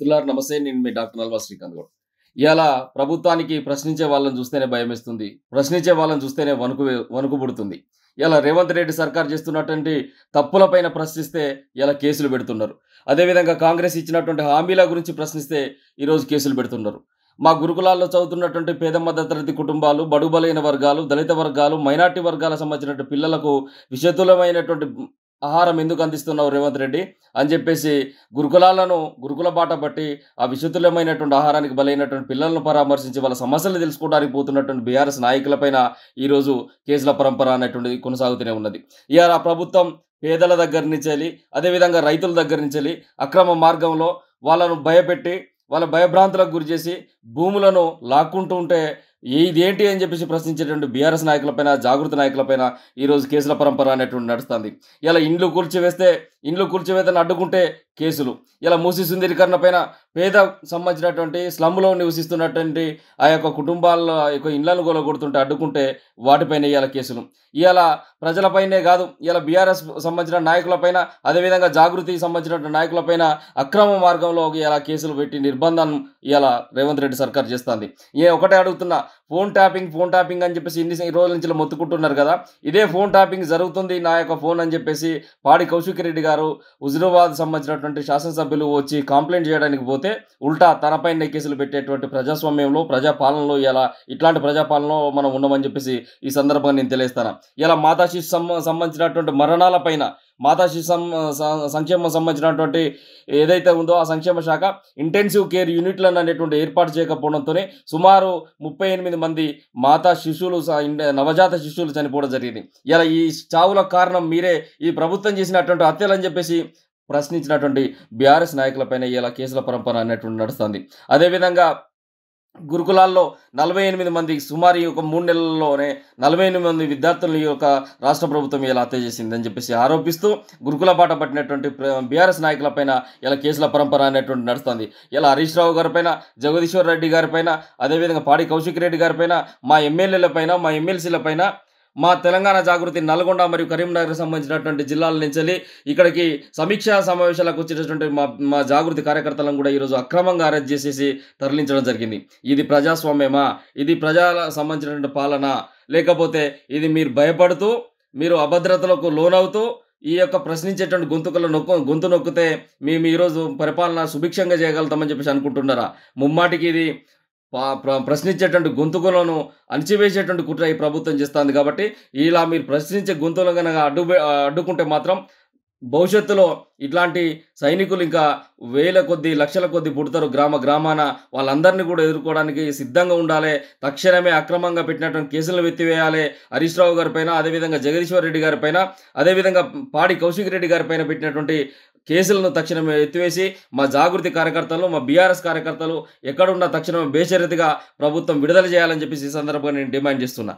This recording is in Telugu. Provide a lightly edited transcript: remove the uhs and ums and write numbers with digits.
మిత్రులారా నమస్తే. నేను మీ డాక్టర్ నల్వా శ్రీకాంత్ గౌడ్. ఇయాల ప్రభుత్వానికి ప్రశ్నించే వాళ్ళని చూస్తేనే భయమేస్తుంది. ప్రశ్నించే వాళ్ళని చూస్తేనే వణుకు పుడుతుంది. ఇయాల రేవంత్ రెడ్డి సర్కార్ చేస్తున్నటువంటి తప్పులపైన ప్రశ్నిస్తే ఇలా కేసులు పెడుతున్నారు. అదేవిధంగా కాంగ్రెస్ ఇచ్చినటువంటి హామీల గురించి ప్రశ్నిస్తే ఈరోజు కేసులు పెడుతున్నారు. మా గురుకులాల్లో చదువుతున్నటువంటి పేద మధ్యతరగతి కుటుంబాలు, బడుగు బలైన వర్గాలు, దళిత వర్గాలు, మైనార్టీ వర్గాలకు సంబంధించినటువంటి పిల్లలకు విషతుల్యమైనటువంటి ఆహారం ఎందుకు అందిస్తున్నావు రేవంత్ రెడ్డి అని చెప్పేసి గురుకుల బాట పట్టి ఆ విషతుల్యమైనటువంటి ఆహారానికి బలైనటువంటి పిల్లలను పరామర్శించి వాళ్ళ సమస్యలు తెలుసుకోవడానికి పోతున్నటువంటి బీఆర్ఎస్ నాయకులపైన ఈరోజు కేసుల పరంపర అనేటువంటిది కొనసాగుతూనే ఉన్నది. ఇవాళ ప్రభుత్వం పేదల దగ్గర నుంచి అదేవిధంగా రైతుల దగ్గర నుంచి అక్రమ మార్గంలో వాళ్ళను భయపెట్టి వాళ్ళ భయభ్రాంతులకు గురి చేసి భూములను లాక్కుంటూ ఉంటే ఇదేంటి అని చెప్పేసి ప్రశ్నించేటువంటి బీఆర్ఎస్ నాయకులపైన, జాగృత నాయకులపైన ఈరోజు కేసుల పరంపర అనేటువంటి నడుస్తుంది. ఇలా ఇండ్లు కూల్చివేతను అడ్డుకుంటే కేసులు, ఇలా మూసీ సుందరీకరణ పైన పేద సంబంధించినటువంటి స్లమ్లో నివసిస్తున్నటువంటి ఆ యొక్క కుటుంబాల యొక్క ఇళ్లను కొడుతుంటే అడ్డుకుంటే వాటిపైన ఇవాళ కేసులు. ఇవాళ ప్రజలపైనే కాదు, ఇలా బీఆర్ఎస్ సంబంధించిన నాయకులపైన, అదేవిధంగా జాగృతికి సంబంధించిన నాయకులపైన అక్రమ మార్గంలో ఇలా కేసులు పెట్టి నిర్బంధం ఇవాళ రేవంత్ రెడ్డి సర్కార్ చేస్తుంది. ఒకటే అడుగుతున్నా, ఫోన్ ట్యాపింగ్ అని చెప్పేసి ఇన్ని రోజుల నుంచి మొత్తుకుంటున్నారు కదా, ఇదే ఫోన్ ట్యాపింగ్ జరుగుతుంది నా యొక్క ఫోన్ అని చెప్పేసి పాడి కౌశిక్ రెడ్డి గారు హుజురాబాద్ సంబంధించినటువంటి శాసనసభ్యులు వచ్చి కంప్లైంట్ చేయడానికి పోతే ఉల్టా తనపైన కేసులు పెట్టేటువంటి ప్రజాస్వామ్యంలో, ప్రజాపాలనలో ఇలా ఇట్లాంటి ప్రజాపాలనలో మనం ఉన్నామని చెప్పేసి ఈ సందర్భంగా నేను తెలియస్తాను. ఇలా మాతా శిశు సంబంధించినటువంటి మరణాలపైన, మాతా శిశు సంక్షేమం సంబంధించినటువంటి ఏదైతే ఉందో ఆ సంక్షేమ శాఖ ఇంటెన్సివ్ కేర్ యూనిట్లను అనేటువంటి ఏర్పాటు చేయకపోవడంతోనే సుమారు 38 మంది మాతా శిశువులు, నవజాత శిశువులు చనిపోవడం జరిగింది. ఇలా ఈ చావులకు కారణం మీరే, ఈ ప్రభుత్వం చేసినటువంటి హత్యలు అని చెప్పేసి ప్రశ్నించినటువంటి బీఆర్ఎస్ నాయకులపైన ఇలా కేసుల పరంపర అనేటువంటి నడుస్తుంది. అదేవిధంగా గురుకులాల్లో 48 మంది, సుమారు ఈ ఒక 3 నెలల్లోనే 48 మంది విద్యార్థులను ఈ యొక్క రాష్ట్ర ప్రభుత్వం ఇలా హత్య చేసిందని చెప్పేసి ఆరోపిస్తూ గురుకుల బాట పట్టినటువంటి బీఆర్ఎస్ నాయకులపైన ఇలా కేసుల పరంపర అనేటువంటి నడుస్తుంది. ఇలా హరీష్ రావు గారిపైన, జగదీశ్వర్ రెడ్డి గారిపైన, అదేవిధంగా పాడి కౌశిక్ రెడ్డి గారిపైన, మా ఎమ్మెల్యేలపైన, మా ఎమ్మెల్సీలపైన, మా తెలంగాణ జాగృతి నల్గొండ మరియు కరీంనగర్కి సంబంధించినటువంటి జిల్లాల నుంచి ఇక్కడికి సమీక్షా సమావేశాలకు వచ్చినటువంటి మా జాగృతి కార్యకర్తలను కూడా ఈరోజు అక్రమంగా అరెస్ట్ చేసేసి తరలించడం జరిగింది. ఇది ప్రజాస్వామ్యమా? ఇది ప్రజల సంబంధించినటువంటి పాలన? లేకపోతే ఇది మీరు భయపడుతూ, మీరు అభద్రతలకు లోనవుతూ ఈ యొక్క ప్రశ్నించేటువంటి గొంతు నొక్కితే మేము ఈరోజు పరిపాలన సుభిక్షంగా చేయగలుగుతామని చెప్పేసి అనుకుంటున్నారా? ముమ్మాటికి ఇది ప్రశ్నించేటువంటి గొంతుకులను అణిచివేసేటువంటి కుట్ర ఈ ప్రభుత్వం చేస్తుంది. కాబట్టి ఇలా మీరు ప్రశ్నించే గొంతులను కనుక అడ్డుకుంటే మాత్రం భవిష్యత్తులో ఇట్లాంటి సైనికులు ఇంకా వేల కొద్ది, లక్షల కొద్ది పుడతారు గ్రామాన. వాళ్ళందరినీ కూడా ఎదుర్కోవడానికి సిద్ధంగా ఉండాలి. తక్షణమే అక్రమంగా పెట్టినటువంటి కేసులను ఎత్తివేయాలి. హరీష్ రావు గారిపైన, అదేవిధంగా జగదీశ్వర్ రెడ్డి గారిపైన, అదేవిధంగా పాడి కౌశిక్ రెడ్డి గారిపైన పెట్టినటువంటి కేసులను తక్షణమే ఎత్తివేసి మా జాగృతి కార్యకర్తలు, మా బీఆర్ఎస్ కార్యకర్తలు ఎక్కడున్నా తక్షణమే బేషరతుగా ప్రభుత్వం విడుదల చేయాలని చెప్పేసి ఈ సందర్భంగా నేను డిమాండ్ చేస్తున్నా.